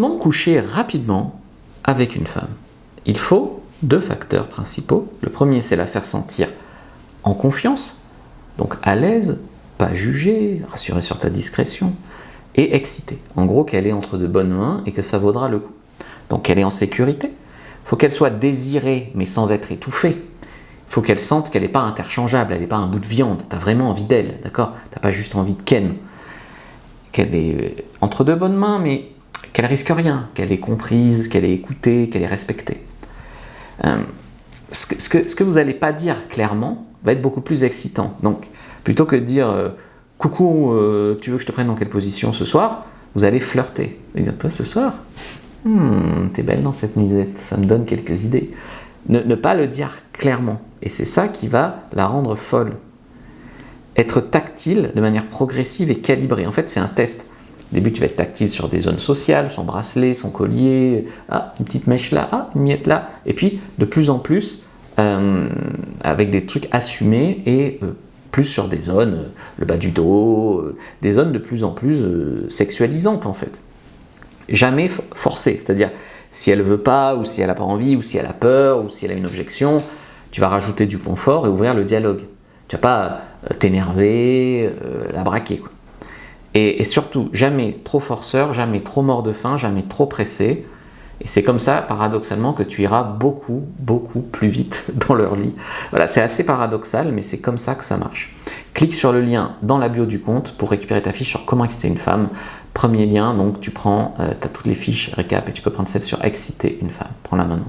Comment coucher rapidement avec une femme? Il faut 2 facteurs principaux. Le premier, c'est la faire sentir en confiance, donc à l'aise, pas jugée, rassurée sur ta discrétion, et excitée. En gros, qu'elle est entre de bonnes mains et que ça vaudra le coup. Donc qu'elle est en sécurité. Il faut qu'elle soit désirée, mais sans être étouffée. Il faut qu'elle sente qu'elle n'est pas interchangeable, elle n'est pas un bout de viande. Tu as vraiment envie d'elle, d'accord? Tu n'as pas juste envie de Ken. Qu'elle est entre de bonnes mains, mais qu'elle risque rien, qu'elle est comprise, qu'elle est écoutée, qu'elle est respectée. Ce que vous n'allez pas dire clairement va être beaucoup plus excitant. Donc, plutôt que de dire coucou, tu veux que je te prenne dans quelle position ce soir, vous allez flirter. Et dire toi ce soir, t'es belle dans cette nuisette, ça me donne quelques idées. Ne pas le dire clairement. Et c'est ça qui va la rendre folle. Être tactile de manière progressive et calibrée. En fait, c'est un test. Au début, tu vas être tactile sur des zones sociales, son bracelet, son collier, une petite mèche là, une miette là. Et puis, de plus en plus, avec des trucs assumés et plus sur des zones, le bas du dos, des zones de plus en plus sexualisantes en fait. Jamais forcées, c'est-à-dire si elle veut pas, ou si elle n'a pas envie, ou si elle a peur, ou si elle a une objection, tu vas rajouter du confort et ouvrir le dialogue. Tu vas pas t'énerver, la braquer, quoi. Et surtout, jamais trop forceur, jamais trop mort de faim, jamais trop pressé. Et c'est comme ça, paradoxalement, que tu iras beaucoup, beaucoup plus vite dans leur lit. Voilà, c'est assez paradoxal, mais c'est comme ça que ça marche. Clique sur le lien dans la bio du compte pour récupérer ta fiche sur comment exciter une femme. Premier lien, donc tu prends, tu as toutes les fiches récap et tu peux prendre celle sur exciter une femme. Prends-la maintenant.